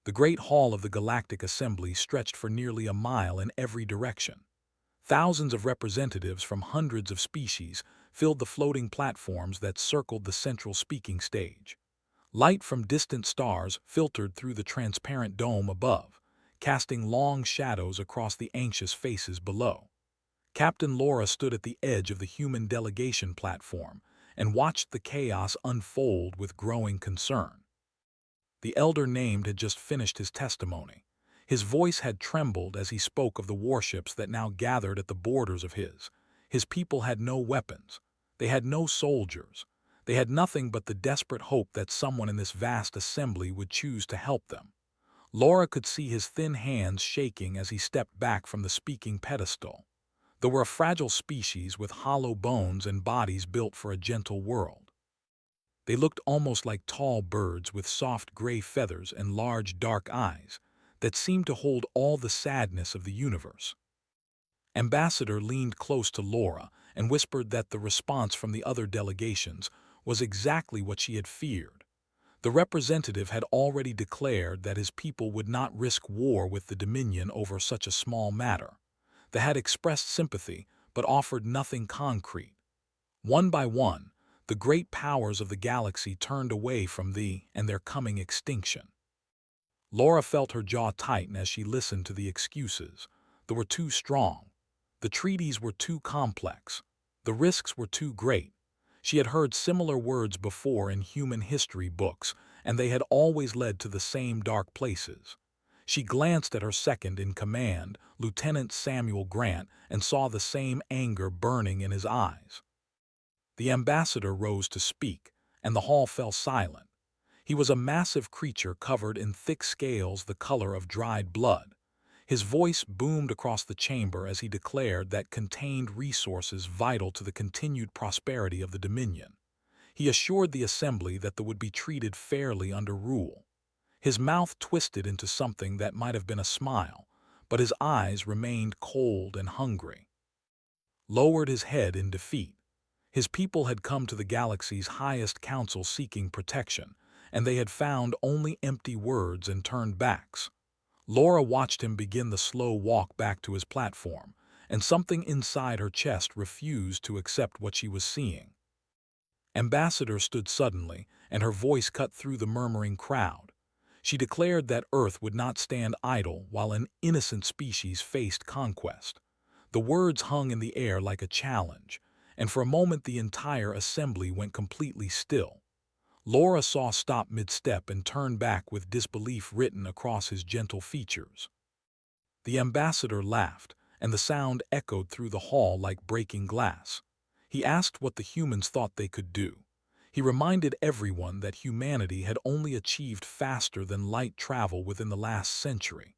The great hall of the Galactic Assembly stretched for nearly a mile in every direction. Thousands of representatives from hundreds of species filled the floating platforms that circled the central speaking stage. Light from distant stars filtered through the transparent dome above, casting long shadows across the anxious faces below. Captain Laura stood at the edge of the human delegation platform and watched the chaos unfold with growing concern. The elder named had just finished his testimony. His voice had trembled as he spoke of the warships that now gathered at the borders of his. His people had no weapons. They had no soldiers. They had nothing but the desperate hope that someone in this vast assembly would choose to help them. Laura could see his thin hands shaking as he stepped back from the speaking pedestal. They were a fragile species with hollow bones and bodies built for a gentle world. They looked almost like tall birds with soft gray feathers and large dark eyes that seemed to hold all the sadness of the universe. Ambassador leaned close to Laura and whispered that the response from the other delegations was exactly what she had feared. The representative had already declared that his people would not risk war with the Dominion over such a small matter. They had expressed sympathy, but offered nothing concrete. One by one, the great powers of the galaxy turned away from their coming extinction. Laura felt her jaw tighten as she listened to the excuses. They were too strong. The treaties were too complex. The risks were too great. She had heard similar words before in human history books, and they had always led to the same dark places. She glanced at her second-in-command, Lieutenant Samuel Grant, and saw the same anger burning in his eyes. The ambassador rose to speak, and the hall fell silent. He was a massive creature covered in thick scales the color of dried blood. His voice boomed across the chamber as he declared that contained resources vital to the continued prosperity of the Dominion. He assured the assembly that they would be treated fairly under rule. His mouth twisted into something that might have been a smile, but his eyes remained cold and hungry. Lowered his head in defeat. His people had come to the galaxy's highest council seeking protection, and they had found only empty words and turned backs. Laura watched him begin the slow walk back to his platform, and something inside her chest refused to accept what she was seeing. Ambassador stood suddenly, and her voice cut through the murmuring crowd. She declared that Earth would not stand idle while an innocent species faced conquest. The words hung in the air like a challenge, and for a moment the entire assembly went completely still. Laura saw stop mid-step and turned back with disbelief written across his gentle features. The ambassador laughed, and the sound echoed through the hall like breaking glass. He asked what the humans thought they could do. He reminded everyone that humanity had only achieved faster than light travel within the last century.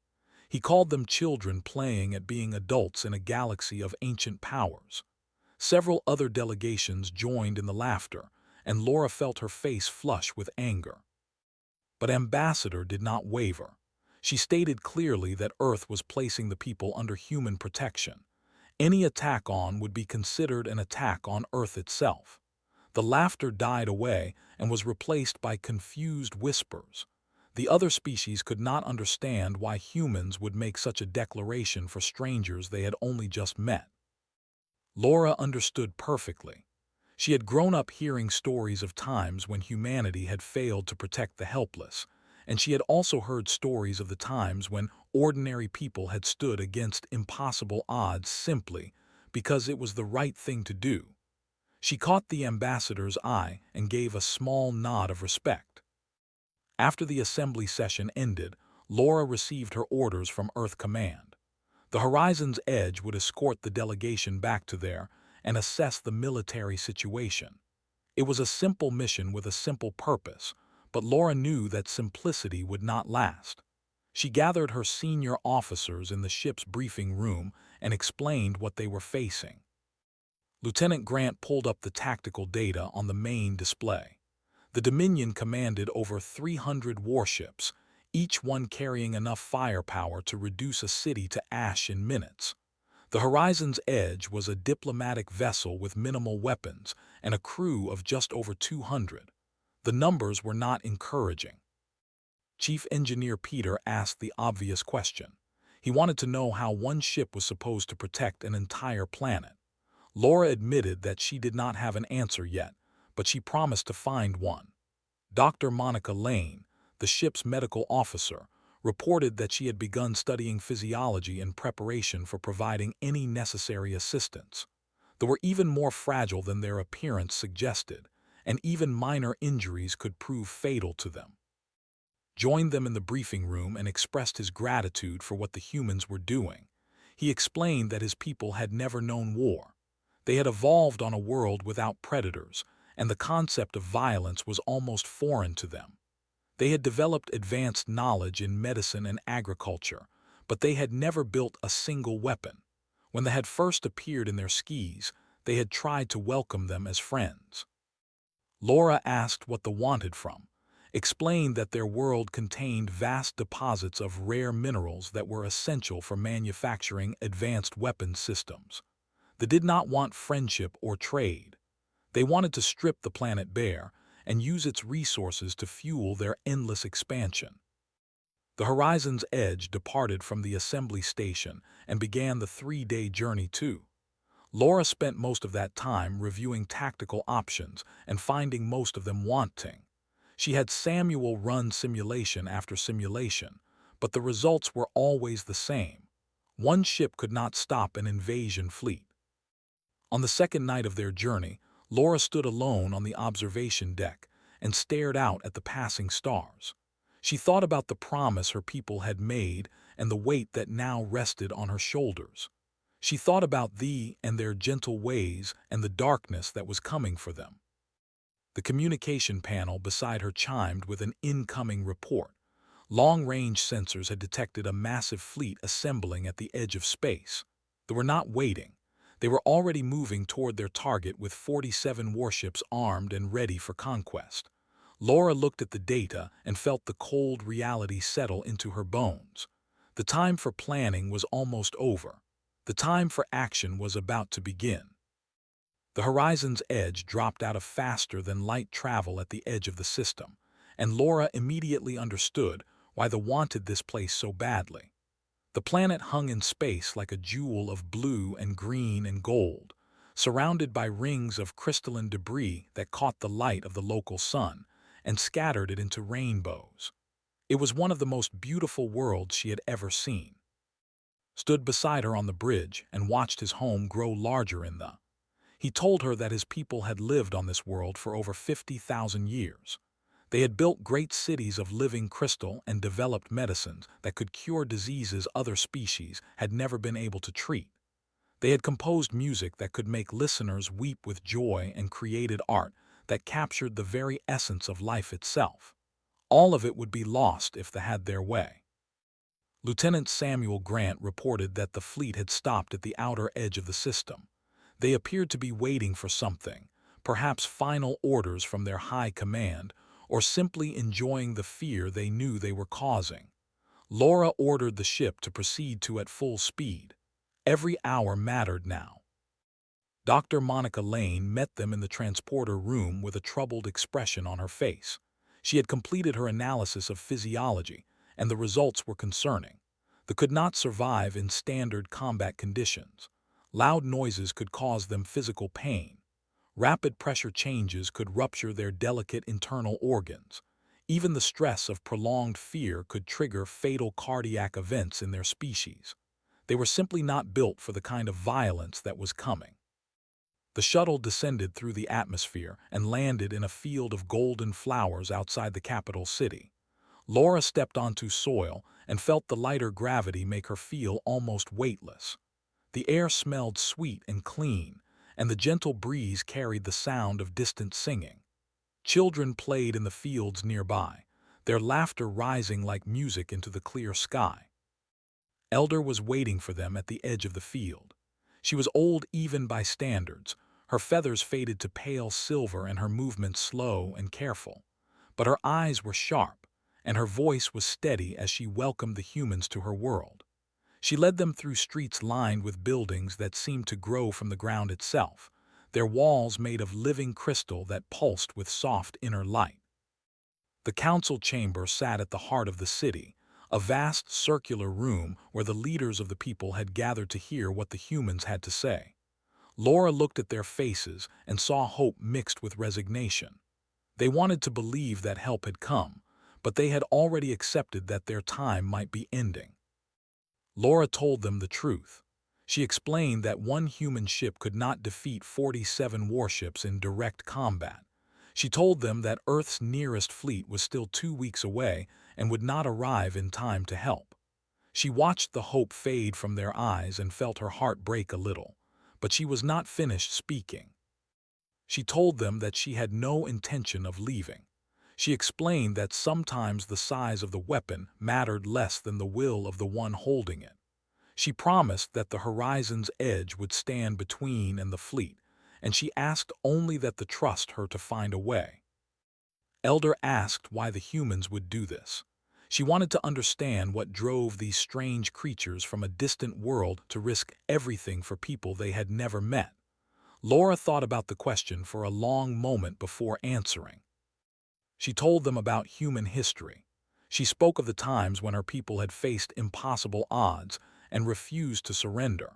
He called them children playing at being adults in a galaxy of ancient powers. Several other delegations joined in the laughter, and Laura felt her face flush with anger. But Ambassador did not waver. She stated clearly that Earth was placing the people under human protection. Any attack on would be considered an attack on Earth itself. The laughter died away and was replaced by confused whispers. The other species could not understand why humans would make such a declaration for strangers they had only just met. Laura understood perfectly. She had grown up hearing stories of times when humanity had failed to protect the helpless, and she had also heard stories of the times when ordinary people had stood against impossible odds simply because it was the right thing to do. She caught the ambassador's eye and gave a small nod of respect. After the assembly session ended, Laura received her orders from Earth Command. The Horizon's Edge would escort the delegation back to there and assess the military situation. It was a simple mission with a simple purpose, but Laura knew that simplicity would not last. She gathered her senior officers in the ship's briefing room and explained what they were facing. Lieutenant Grant pulled up the tactical data on the main display. The Dominion commanded over 300 warships, each one carrying enough firepower to reduce a city to ash in minutes. The Horizon's Edge was a diplomatic vessel with minimal weapons and a crew of just over 200. The numbers were not encouraging. Chief Engineer Peter asked the obvious question. He wanted to know how one ship was supposed to protect an entire planet. Laura admitted that she did not have an answer yet, but she promised to find one. Dr. Monica Lane, the ship's medical officer, reported that she had begun studying physiology in preparation for providing any necessary assistance. They were even more fragile than their appearance suggested, and even minor injuries could prove fatal to them. Joined them in the briefing room and expressed his gratitude for what the humans were doing. He explained that his people had never known war. They had evolved on a world without predators, and the concept of violence was almost foreign to them. They had developed advanced knowledge in medicine and agriculture, but they had never built a single weapon. When they had first appeared in their skis, they had tried to welcome them as friends. Laura asked what they wanted from, explained that their world contained vast deposits of rare minerals that were essential for manufacturing advanced weapons systems. They did not want friendship or trade. They wanted to strip the planet bare and use its resources to fuel their endless expansion. The Horizon's Edge departed from the assembly station and began the 3-day journey too. Laura spent most of that time reviewing tactical options and finding most of them wanting. She had Samuel run simulation after simulation, but the results were always the same. One ship could not stop an invasion fleet. On the second night of their journey, Laura stood alone on the observation deck and stared out at the passing stars. She thought about the promise her people had made and the weight that now rested on her shoulders. She thought about thee and their gentle ways and the darkness that was coming for them. The communication panel beside her chimed with an incoming report. Long-range sensors had detected a massive fleet assembling at the edge of space. They were not waiting. They were already moving toward their target with 47 warships armed and ready for conquest. Laura looked at the data and felt the cold reality settle into her bones. The time for planning was almost over. The time for action was about to begin. The Horizon's Edge dropped out of faster-than-light travel at the edge of the system, and Laura immediately understood why they wanted this place so badly. The planet hung in space like a jewel of blue and green and gold, surrounded by rings of crystalline debris that caught the light of the local sun and scattered it into rainbows. It was one of the most beautiful worlds she had ever seen. Stood beside her on the bridge and watched his home grow larger in the. He told her that his people had lived on this world for over 50,000 years. They had built great cities of living crystal and developed medicines that could cure diseases other species had never been able to treat. They had composed music that could make listeners weep with joy and created art that captured the very essence of life itself. All of it would be lost if they had their way. Lieutenant Samuel Grant reported that the fleet had stopped at the outer edge of the system. They appeared to be waiting for something, perhaps final orders from their high command, or simply enjoying the fear they knew they were causing. Laura ordered the ship to proceed to at full speed. Every hour mattered now. Dr. Monica Lane met them in the transporter room with a troubled expression on her face. She had completed her analysis of physiology, and the results were concerning. They could not survive in standard combat conditions. Loud noises could cause them physical pain. Rapid pressure changes could rupture their delicate internal organs. Even the stress of prolonged fear could trigger fatal cardiac events in their species. They were simply not built for the kind of violence that was coming. The shuttle descended through the atmosphere and landed in a field of golden flowers outside the capital city. Laura stepped onto soil and felt the lighter gravity make her feel almost weightless. The air smelled sweet and clean, and the gentle breeze carried the sound of distant singing. Children played in the fields nearby, their laughter rising like music into the clear sky. Elder was waiting for them at the edge of the field. She was old even by standards, her feathers faded to pale silver and her movements slow and careful. But her eyes were sharp, and her voice was steady as she welcomed the humans to her world. She led them through streets lined with buildings that seemed to grow from the ground itself, their walls made of living crystal that pulsed with soft inner light. The council chamber sat at the heart of the city, a vast circular room where the leaders of the people had gathered to hear what the humans had to say. Laura looked at their faces and saw hope mixed with resignation. They wanted to believe that help had come, but they had already accepted that their time might be ending. Laura told them the truth. She explained that one human ship could not defeat 47 warships in direct combat. She told them that Earth's nearest fleet was still 2 weeks away and would not arrive in time to help. She watched the hope fade from their eyes and felt her heart break a little, but she was not finished speaking. She told them that she had no intention of leaving. She explained that sometimes the size of the weapon mattered less than the will of the one holding it. She promised that the horizon's edge would stand between and the fleet, and she asked only that the trust her to find a way. Elder asked why the humans would do this. She wanted to understand what drove these strange creatures from a distant world to risk everything for people they had never met. Laura thought about the question for a long moment before answering. She told them about human history. She spoke of the times when her people had faced impossible odds and refused to surrender.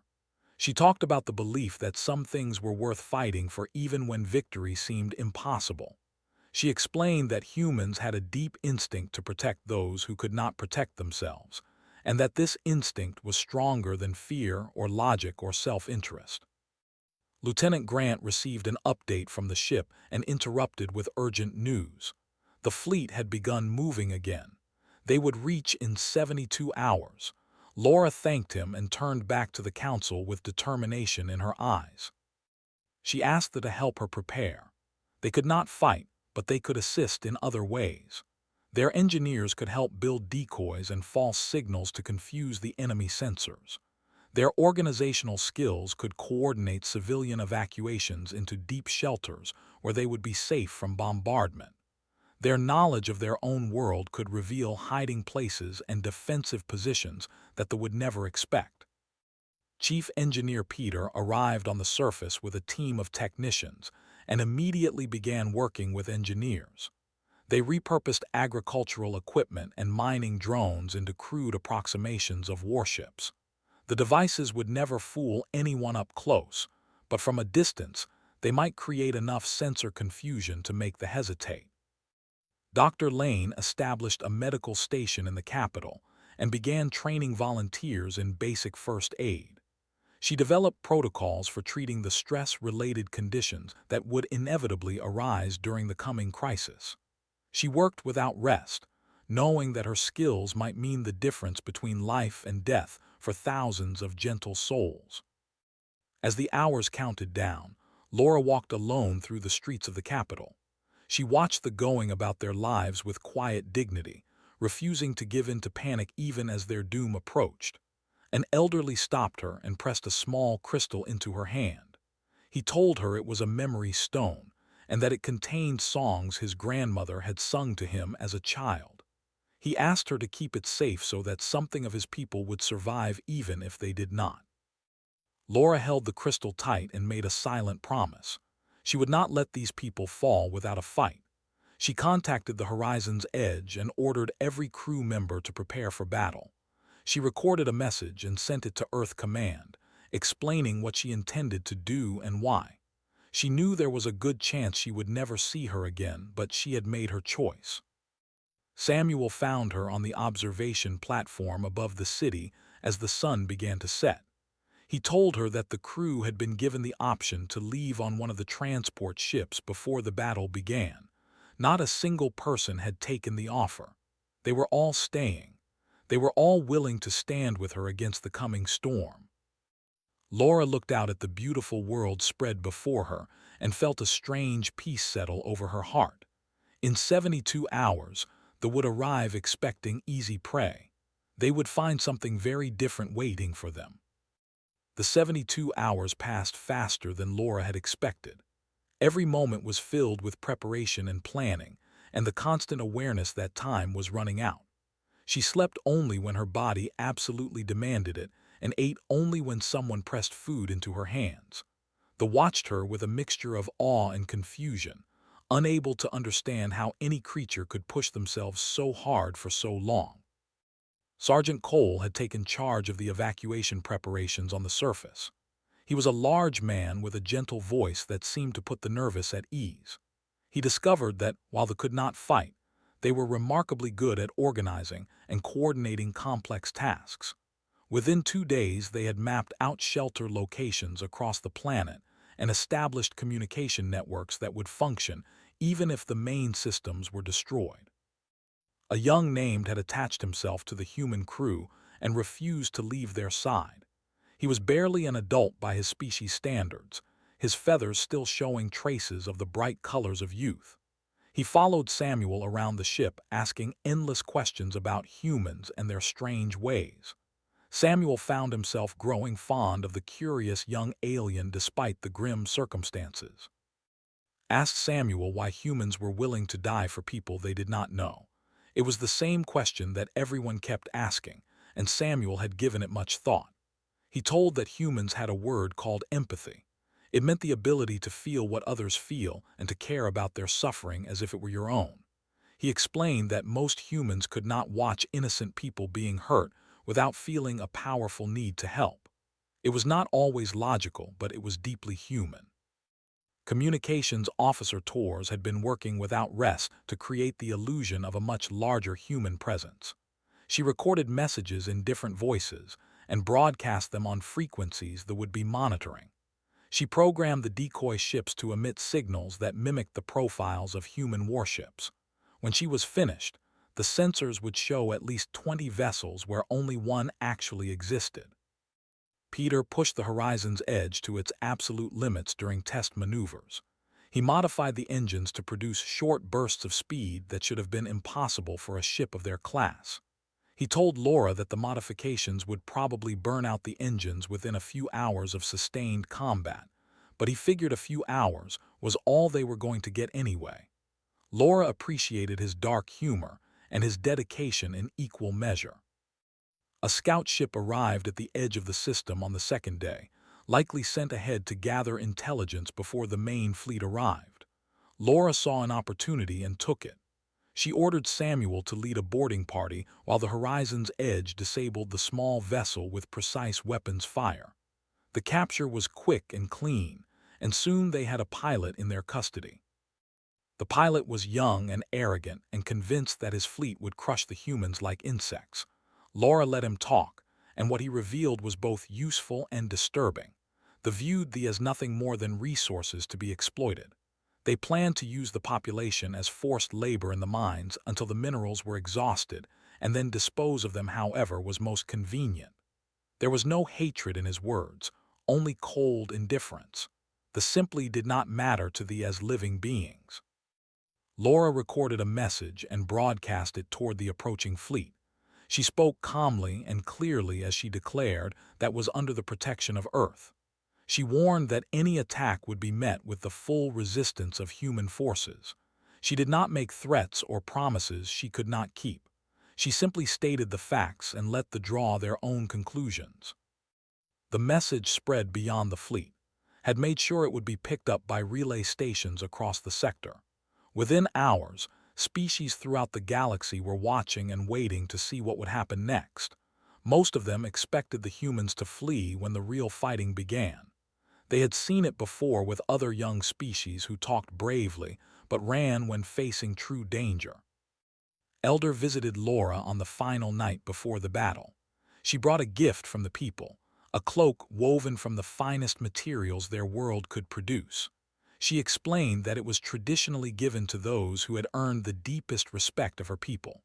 She talked about the belief that some things were worth fighting for even when victory seemed impossible. She explained that humans had a deep instinct to protect those who could not protect themselves, and that this instinct was stronger than fear or logic or self-interest. Lieutenant Grant received an update from the ship and interrupted with urgent news. The fleet had begun moving again. They would reach in 72 hours. Laura thanked him and turned back to the council with determination in her eyes. She asked them to help her prepare. They could not fight, but they could assist in other ways. Their engineers could help build decoys and false signals to confuse the enemy sensors. Their organizational skills could coordinate civilian evacuations into deep shelters where they would be safe from bombardment. Their knowledge of their own world could reveal hiding places and defensive positions that they would never expect. Chief Engineer Peter arrived on the surface with a team of technicians and immediately began working with engineers. They repurposed agricultural equipment and mining drones into crude approximations of warships. The devices would never fool anyone up close, but from a distance, they might create enough sensor confusion to make them hesitate. Dr. Lane established a medical station in the capital and began training volunteers in basic first aid. She developed protocols for treating the stress-related conditions that would inevitably arise during the coming crisis. She worked without rest, knowing that her skills might mean the difference between life and death for thousands of gentle souls. As the hours counted down, Laura walked alone through the streets of the capital. She watched the going about their lives with quiet dignity, refusing to give in to panic even as their doom approached. An elderly stopped her and pressed a small crystal into her hand. He told her it was a memory stone, and that it contained songs his grandmother had sung to him as a child. He asked her to keep it safe so that something of his people would survive even if they did not. Laura held the crystal tight and made a silent promise. She would not let these people fall without a fight. She contacted the horizon's edge and ordered every crew member to prepare for battle. She recorded a message and sent it to Earth Command, explaining what she intended to do and why. She knew there was a good chance she would never see her again, but she had made her choice. Samuel found her on the observation platform above the city as the sun began to set. He told her that the crew had been given the option to leave on one of the transport ships before the battle began. Not a single person had taken the offer. They were all staying. They were all willing to stand with her against the coming storm. Laura looked out at the beautiful world spread before her and felt a strange peace settle over her heart. In 72 hours, they would arrive expecting easy prey. They would find something very different waiting for them. The 72 hours passed faster than Laura had expected. Every moment was filled with preparation and planning, and the constant awareness that time was running out. She slept only when her body absolutely demanded it, and ate only when someone pressed food into her hands. They watched her with a mixture of awe and confusion, unable to understand how any creature could push themselves so hard for so long. Sergeant Cole had taken charge of the evacuation preparations on the surface. He was a large man with a gentle voice that seemed to put the nervous at ease. He discovered that, while they could not fight, they were remarkably good at organizing and coordinating complex tasks. Within 2 days, they had mapped out shelter locations across the planet and established communication networks that would function even if the main systems were destroyed. A young named had attached himself to the human crew and refused to leave their side. He was barely an adult by his species standards, his feathers still showing traces of the bright colors of youth. He followed Samuel around the ship, asking endless questions about humans and their strange ways. Samuel found himself growing fond of the curious young alien despite the grim circumstances. Asked Samuel why humans were willing to die for people they did not know. It was the same question that everyone kept asking, and Samuel had given it much thought. He told that humans had a word called empathy. It meant the ability to feel what others feel and to care about their suffering as if it were your own. He explained that most humans could not watch innocent people being hurt without feeling a powerful need to help. It was not always logical, but it was deeply human. Communications officer Tors had been working without rest to create the illusion of a much larger human presence. She recorded messages in different voices and broadcast them on frequencies that would be monitoring. She programmed the decoy ships to emit signals that mimicked the profiles of human warships. When she was finished, the sensors would show at least 20 vessels where only one actually existed. Peter pushed the horizon's edge to its absolute limits during test maneuvers. He modified the engines to produce short bursts of speed that should have been impossible for a ship of their class. He told Laura that the modifications would probably burn out the engines within a few hours of sustained combat, but he figured a few hours was all they were going to get anyway. Laura appreciated his dark humor and his dedication in equal measure. A scout ship arrived at the edge of the system on the second day, likely sent ahead to gather intelligence before the main fleet arrived. Laura saw an opportunity and took it. She ordered Samuel to lead a boarding party while the horizon's edge disabled the small vessel with precise weapons fire. The capture was quick and clean, and soon they had a pilot in their custody. The pilot was young and arrogant and convinced that his fleet would crush the humans like insects. Laura let him talk, and what he revealed was both useful and disturbing. They viewed these as nothing more than resources to be exploited. They planned to use the population as forced labor in the mines until the minerals were exhausted, and then dispose of them however was most convenient. There was no hatred in his words, only cold indifference. They simply did not matter to them as living beings. Laura recorded a message and broadcast it toward the approaching fleet. She spoke calmly and clearly as she declared that was under the protection of Earth. She warned that any attack would be met with the full resistance of human forces. She did not make threats or promises she could not keep. She simply stated the facts and let them draw their own conclusions. The message spread beyond the fleet, had made sure it would be picked up by relay stations across the sector. Within hours, species throughout the galaxy were watching and waiting to see what would happen next. Most of them expected the humans to flee when the real fighting began. They had seen it before with other young species who talked bravely but ran when facing true danger. Elder visited Laura on the final night before the battle. She brought a gift from the people, a cloak woven from the finest materials their world could produce. She explained that it was traditionally given to those who had earned the deepest respect of her people.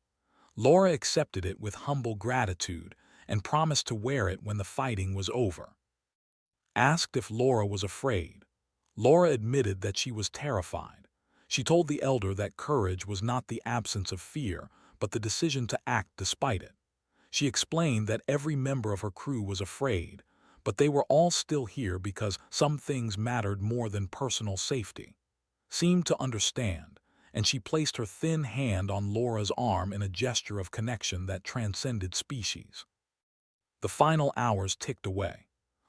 Laura accepted it with humble gratitude and promised to wear it when the fighting was over. Asked if Laura was afraid, Laura admitted that she was terrified. She told the elder that courage was not the absence of fear, but the decision to act despite it. She explained that every member of her crew was afraid, but they were all still here because some things mattered more than personal safety. Seemed to understand, and she placed her thin hand on Laura's arm in a gesture of connection that transcended species. The final hours ticked away.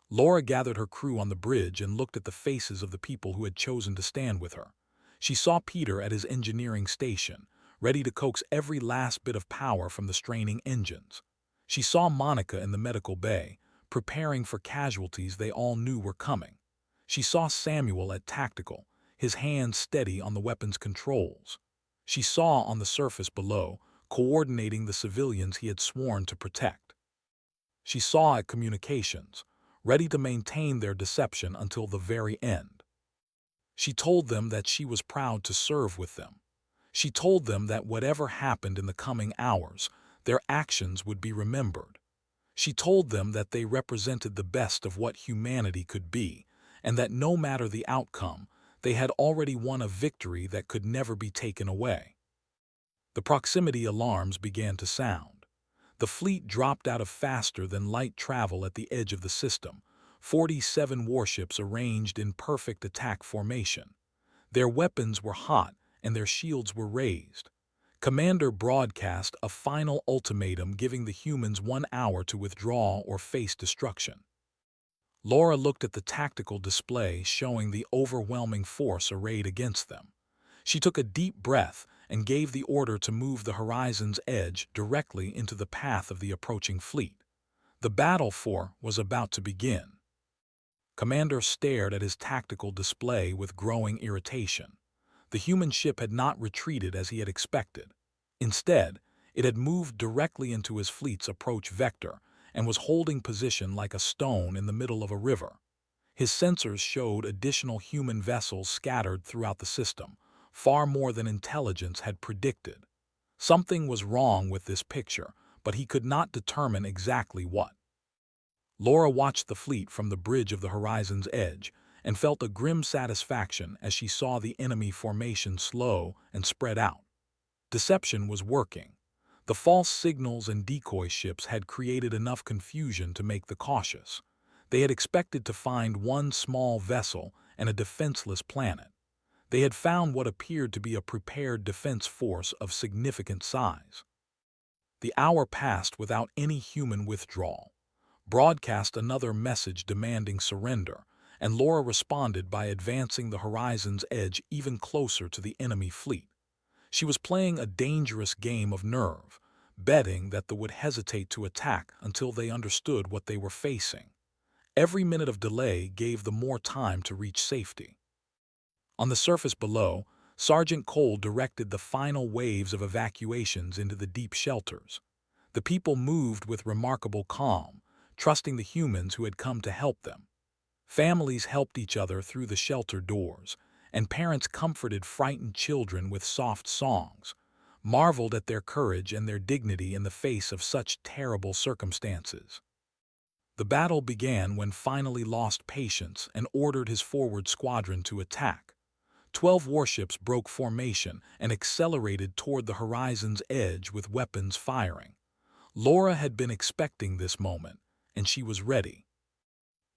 Laura gathered her crew on the bridge and looked at the faces of the people who had chosen to stand with her. She saw Peter at his engineering station, ready to coax every last bit of power from the straining engines. She saw Monica in the medical bay, preparing for casualties they all knew were coming. She saw Samuel at tactical, his hands steady on the weapon's controls. She saw on the surface below, coordinating the civilians he had sworn to protect. She saw at communications, ready to maintain their deception until the very end. She told them that she was proud to serve with them. She told them that whatever happened in the coming hours, their actions would be remembered. She told them that they represented the best of what humanity could be, and that no matter the outcome, they had already won a victory that could never be taken away. The proximity alarms began to sound. The fleet dropped out of faster-than-light travel at the edge of the system, 47 warships arranged in perfect attack formation. Their weapons were hot and their shields were raised. Commander broadcast a final ultimatum giving the humans 1 hour to withdraw or face destruction. Laura looked at the tactical display showing the overwhelming force arrayed against them. She took a deep breath and gave the order to move the horizon's edge directly into the path of the approaching fleet. The battle was about to begin. Commander stared at his tactical display with growing irritation. The human ship had not retreated as he had expected. Instead, it had moved directly into his fleet's approach vector and was holding position like a stone in the middle of a river. His sensors showed additional human vessels scattered throughout the system, far more than intelligence had predicted. Something was wrong with this picture, but he could not determine exactly what. Laura watched the fleet from the bridge of the horizon's edge and felt a grim satisfaction as she saw the enemy formation slow and spread out. Deception was working. The false signals and decoy ships had created enough confusion to make the cautious. They had expected to find one small vessel and a defenseless planet. They had found what appeared to be a prepared defense force of significant size. The hour passed without any human withdrawal. Broadcast another message demanding surrender, and Laura responded by advancing the horizon's edge even closer to the enemy fleet. She was playing a dangerous game of nerve, betting that they would hesitate to attack until they understood what they were facing. Every minute of delay gave them more time to reach safety. On the surface below, Sergeant Cole directed the final waves of evacuations into the deep shelters. The people moved with remarkable calm, trusting the humans who had come to help them. Families helped each other through the shelter doors, and parents comforted frightened children with soft songs, marveled at their courage and their dignity in the face of such terrible circumstances. The battle began when finally lost patience and ordered his forward squadron to attack. 12 warships broke formation and accelerated toward the horizon's edge with weapons firing. Laura had been expecting this moment, and she was ready.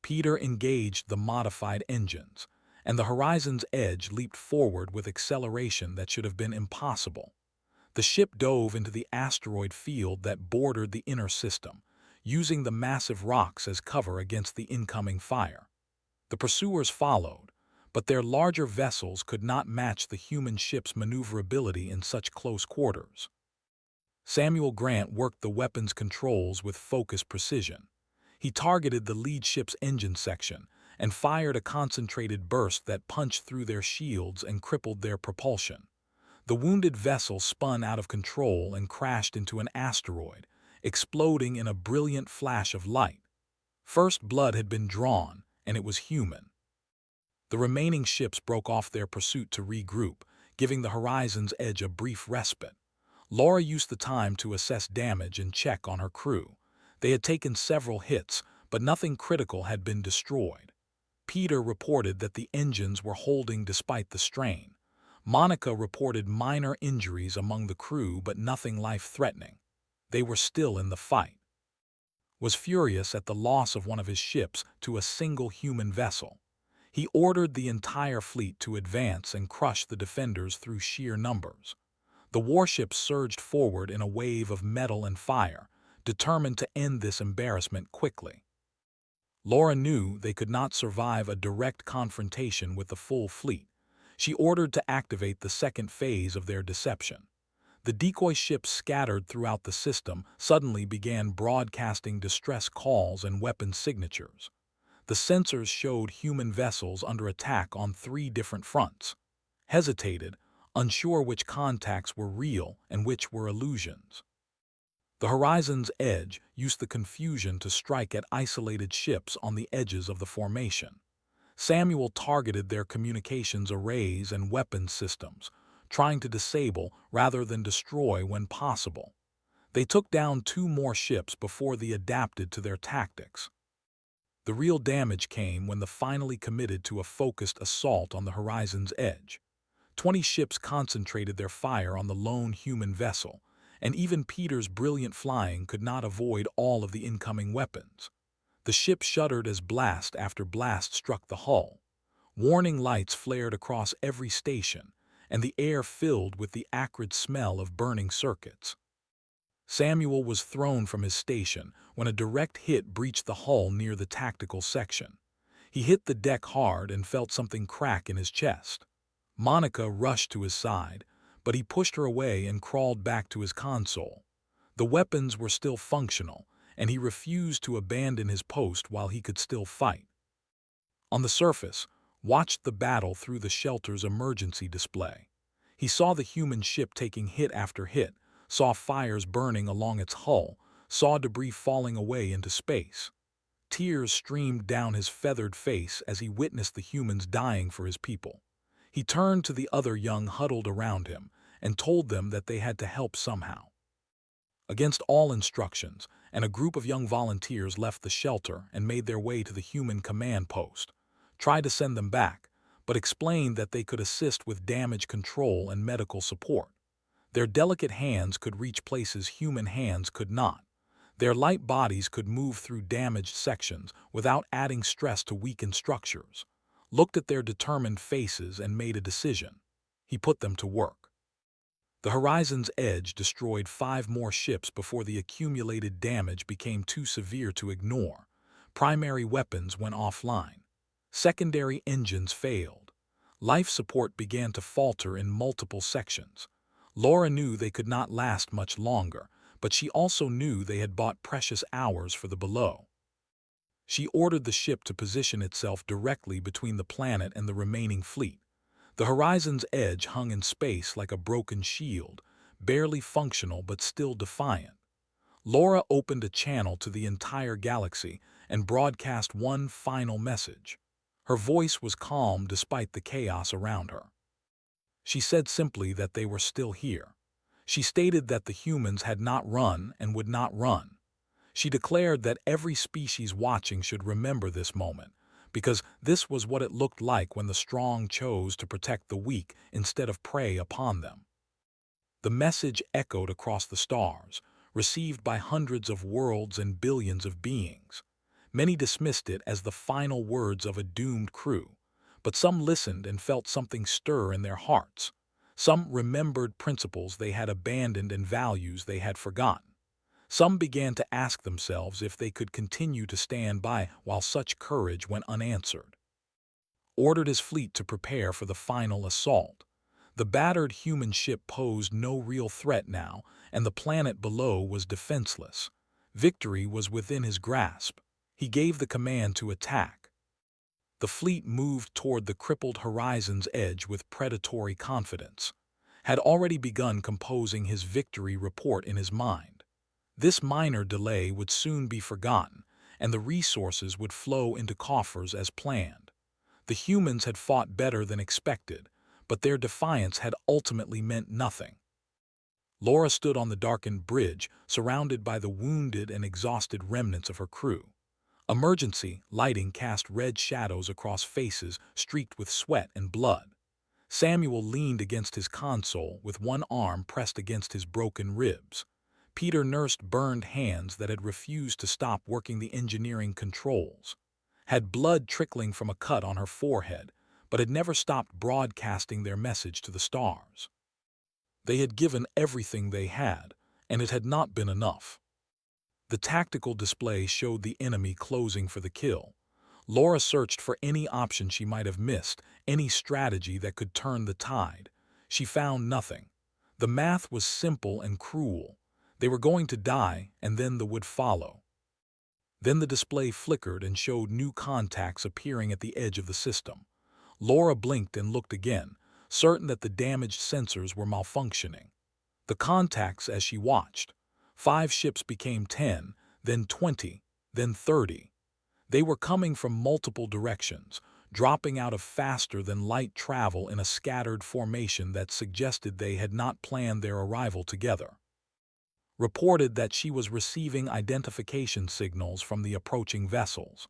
Peter engaged the modified engines, and the horizon's edge leaped forward with acceleration that should have been impossible. The ship dove into the asteroid field that bordered the inner system, using the massive rocks as cover against the incoming fire. The pursuers followed, but their larger vessels could not match the human ship's maneuverability in such close quarters. Samuel Grant worked the weapons controls with focused precision. He targeted the lead ship's engine section and fired a concentrated burst that punched through their shields and crippled their propulsion. The wounded vessel spun out of control and crashed into an asteroid, exploding in a brilliant flash of light. First blood had been drawn, and it was human. The remaining ships broke off their pursuit to regroup, giving the horizon's edge a brief respite. Laura used the time to assess damage and check on her crew. They had taken several hits, but nothing critical had been destroyed. Peter reported that the engines were holding despite the strain. Monica reported minor injuries among the crew but nothing life-threatening. They were still in the fight. Was furious at the loss of one of his ships to a single human vessel. He ordered the entire fleet to advance and crush the defenders through sheer numbers. The warships surged forward in a wave of metal and fire, determined to end this embarrassment quickly. Laura knew they could not survive a direct confrontation with the full fleet. She ordered to activate the second phase of their deception. The decoy ships scattered throughout the system suddenly began broadcasting distress calls and weapon signatures. The sensors showed human vessels under attack on 3 different fronts. Hesitated, unsure which contacts were real and which were illusions. The Horizon's Edge used the confusion to strike at isolated ships on the edges of the formation. Samuel targeted their communications arrays and weapons systems, trying to disable rather than destroy when possible. They took down 2 more ships before they adapted to their tactics. The real damage came when they finally committed to a focused assault on the Horizon's Edge. 20 ships concentrated their fire on the lone human vessel, and even Peter's brilliant flying could not avoid all of the incoming weapons. The ship shuddered as blast after blast struck the hull. Warning lights flared across every station, and the air filled with the acrid smell of burning circuits. Samuel was thrown from his station when a direct hit breached the hull near the tactical section. He hit the deck hard and felt something crack in his chest. Monica rushed to his side, but he pushed her away and crawled back to his console. The weapons were still functional, and he refused to abandon his post while he could still fight. On the surface, watched the battle through the shelter's emergency display. He saw the human ship taking hit after hit, saw fires burning along its hull, saw debris falling away into space. Tears streamed down his feathered face as he witnessed the humans dying for his people. He turned to the other young huddled around him and told them that they had to help somehow. Against all instructions, and a group of young volunteers left the shelter and made their way to the human command post, tried to send them back, but explained that they could assist with damage control and medical support. Their delicate hands could reach places human hands could not. Their light bodies could move through damaged sections without adding stress to weakened structures. Looked at their determined faces and made a decision. He put them to work. The Horizon's Edge destroyed 5 more ships before the accumulated damage became too severe to ignore. Primary weapons went offline. Secondary engines failed. Life support began to falter in multiple sections. Laura knew they could not last much longer, but she also knew they had bought precious hours for the below. She ordered the ship to position itself directly between the planet and the remaining fleet. The Horizon's Edge hung in space like a broken shield, barely functional but still defiant. Laura opened a channel to the entire galaxy and broadcast one final message. Her voice was calm despite the chaos around her. She said simply that they were still here. She stated that the humans had not run and would not run. She declared that every species watching should remember this moment, because this was what it looked like when the strong chose to protect the weak instead of prey upon them. The message echoed across the stars, received by hundreds of worlds and billions of beings. Many dismissed it as the final words of a doomed crew, but some listened and felt something stir in their hearts. Some remembered principles they had abandoned and values they had forgotten. Some began to ask themselves if they could continue to stand by while such courage went unanswered. Ordered his fleet to prepare for the final assault. The battered human ship posed no real threat now, and the planet below was defenseless. Victory was within his grasp. He gave the command to attack. The fleet moved toward the crippled Horizon's Edge with predatory confidence. Had already begun composing his victory report in his mind. This minor delay would soon be forgotten, and the resources would flow into coffers as planned. The humans had fought better than expected, but their defiance had ultimately meant nothing. Laura stood on the darkened bridge, surrounded by the wounded and exhausted remnants of her crew. Emergency lighting cast red shadows across faces streaked with sweat and blood. Samuel leaned against his console with one arm pressed against his broken ribs. Peter nursed burned hands that had refused to stop working the engineering controls. Had blood trickling from a cut on her forehead, but had never stopped broadcasting their message to the stars. They had given everything they had, and it had not been enough. The tactical display showed the enemy closing for the kill. Laura searched for any option she might have missed, any strategy that could turn the tide. She found nothing. The math was simple and cruel. They were going to die, and then the would follow. Then the display flickered and showed new contacts appearing at the edge of the system. Laura blinked and looked again, certain that the damaged sensors were malfunctioning. The contacts as she watched. 5 ships became 10, then 20, then 30. They were coming from multiple directions, dropping out of faster-than-light travel in a scattered formation that suggested they had not planned their arrival together. Reported that she was receiving identification signals from the approaching vessels.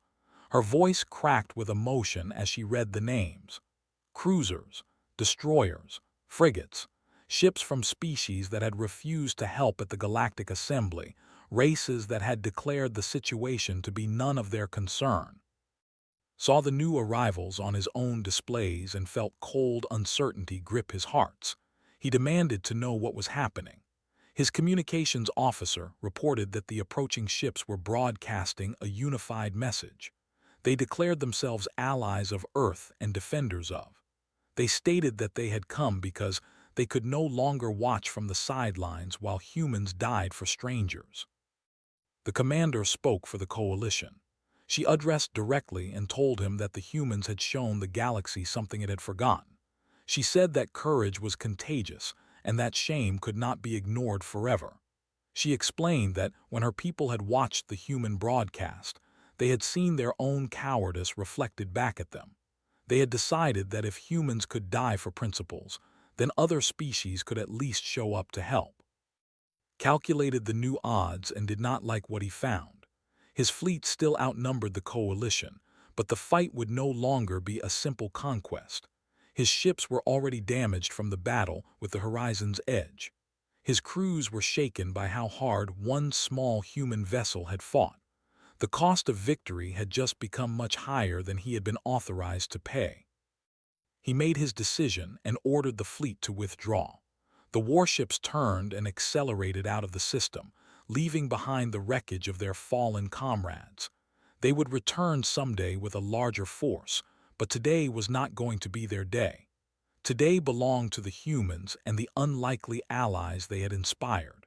Her voice cracked with emotion as she read the names. Cruisers, destroyers, frigates, ships from species that had refused to help at the Galactic Assembly, races that had declared the situation to be none of their concern. Saw the new arrivals on his own displays and felt cold uncertainty grip his hearts. He demanded to know what was happening. His communications officer reported that the approaching ships were broadcasting a unified message. They declared themselves allies of Earth and defenders of. They stated that they had come because they could no longer watch from the sidelines while humans died for strangers. The commander spoke for the coalition. She addressed directly and told him that the humans had shown the galaxy something it had forgotten. She said that courage was contagious and that shame could not be ignored forever. She explained that when her people had watched the human broadcast, they had seen their own cowardice reflected back at them. They had decided that if humans could die for principles, then other species could at least show up to help. Calculated the new odds and did not like what he found. His fleet still outnumbered the coalition, but the fight would no longer be a simple conquest. His ships were already damaged from the battle with the horizon's edge. His crews were shaken by how hard one small human vessel had fought. The cost of victory had just become much higher than he had been authorized to pay. He made his decision and ordered the fleet to withdraw. The warships turned and accelerated out of the system, leaving behind the wreckage of their fallen comrades. They would return someday with a larger force, but today was not going to be their day. Today belonged to the humans and the unlikely allies they had inspired.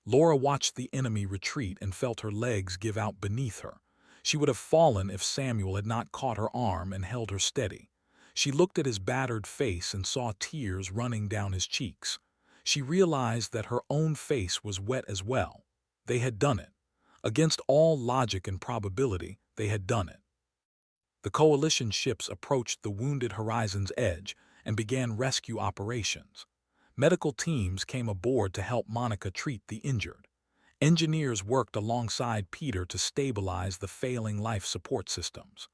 Laura watched the enemy retreat and felt her legs give out beneath her. She would have fallen if Samuel had not caught her arm and held her steady. She looked at his battered face and saw tears running down his cheeks. She realized that her own face was wet as well. They had done it. Against all logic and probability, they had done it. The coalition ships approached the wounded horizon's edge and began rescue operations. Medical teams came aboard to help Monica treat the injured. Engineers worked alongside Peter to stabilize the failing life support systems.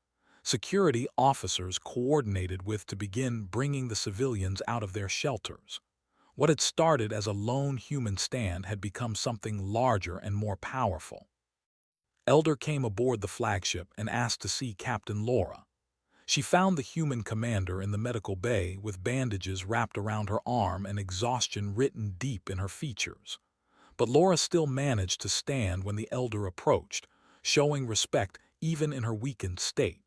Security officers coordinated with to begin bringing the civilians out of their shelters. What had started as a lone human stand had become something larger and more powerful. Elder came aboard the flagship and asked to see Captain Laura. She found the human commander in the medical bay with bandages wrapped around her arm and exhaustion written deep in her features. But Laura still managed to stand when the elder approached, showing respect even in her weakened state.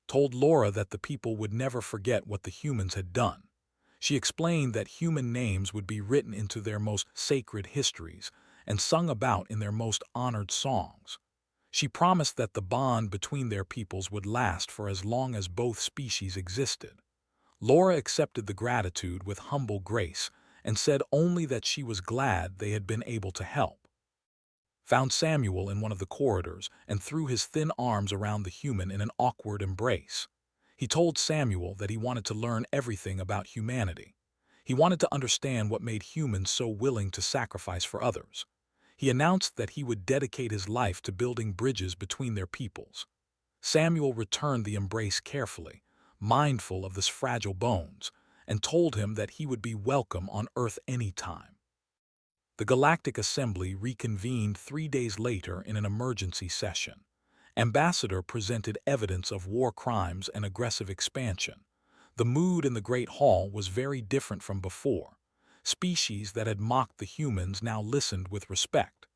Told Laura that the people would never forget what the humans had done. She explained that human names would be written into their most sacred histories and sung about in their most honored songs. She promised that the bond between their peoples would last for as long as both species existed. Laura accepted the gratitude with humble grace and said only that she was glad they had been able to help. Found Samuel in one of the corridors and threw his thin arms around the human in an awkward embrace. He told Samuel that he wanted to learn everything about humanity. He wanted to understand what made humans so willing to sacrifice for others. He announced that he would dedicate his life to building bridges between their peoples. Samuel returned the embrace carefully, mindful of his fragile bones, and told him that he would be welcome on Earth any time. The Galactic Assembly reconvened 3 days later in an emergency session. Ambassador presented evidence of war crimes and aggressive expansion. The mood in the Great Hall was very different from before. Species that had mocked the humans now listened with respect.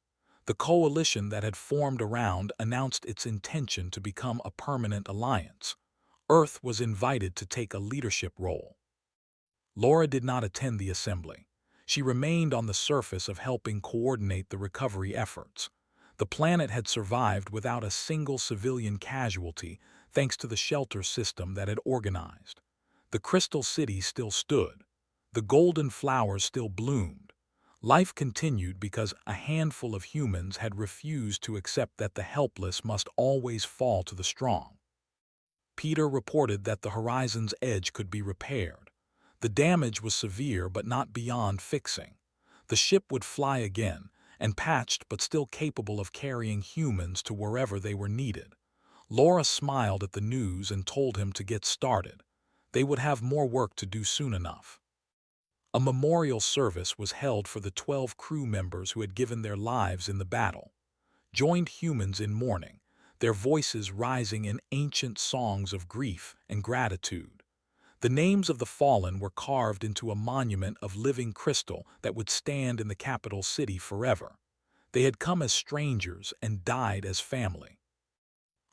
The coalition that had formed around announced its intention to become a permanent alliance. Earth was invited to take a leadership role. Laura did not attend the assembly. She remained on the surface of helping coordinate the recovery efforts. The planet had survived without a single civilian casualty thanks to the shelter system that had organized. The Crystal City still stood. The golden flowers still bloomed. Life continued because a handful of humans had refused to accept that the helpless must always fall to the strong. Peter reported that the horizon's edge could be repaired. The damage was severe but not beyond fixing. The ship would fly again, and patched but still capable of carrying humans to wherever they were needed. Laura smiled at the news and told him to get started. They would have more work to do soon enough. A memorial service was held for the 12 crew members who had given their lives in the battle. Joined humans in mourning, their voices rising in ancient songs of grief and gratitude. The names of the fallen were carved into a monument of living crystal that would stand in the capital city forever. They had come as strangers and died as family.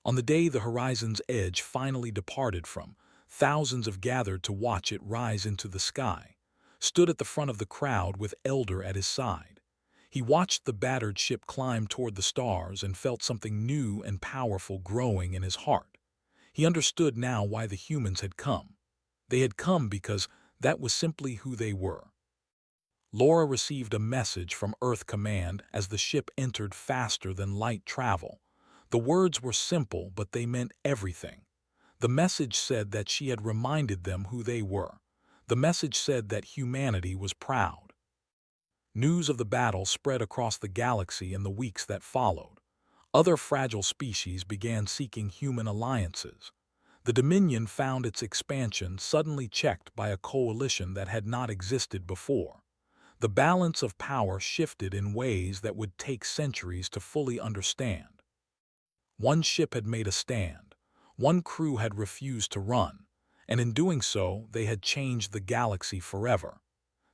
On the day the horizon's edge finally departed from, thousands have gathered to watch it rise into the sky. Stood at the front of the crowd with Elder at his side. He watched the battered ship climb toward the stars and felt something new and powerful growing in his heart. He understood now why the humans had come. They had come because that was simply who they were. Laura received a message from Earth Command as the ship entered faster than light travel. The words were simple, but they meant everything. The message said that she had reminded them who they were. The message said that humanity was proud. News of the battle spread across the galaxy in the weeks that followed. Other fragile species began seeking human alliances. The Dominion found its expansion suddenly checked by a coalition that had not existed before. The balance of power shifted in ways that would take centuries to fully understand. One ship had made a stand. One crew had refused to run. And in doing so, they had changed the galaxy forever.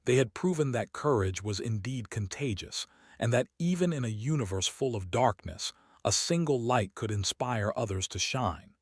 They had proven that courage was indeed contagious, and that even in a universe full of darkness, a single light could inspire others to shine.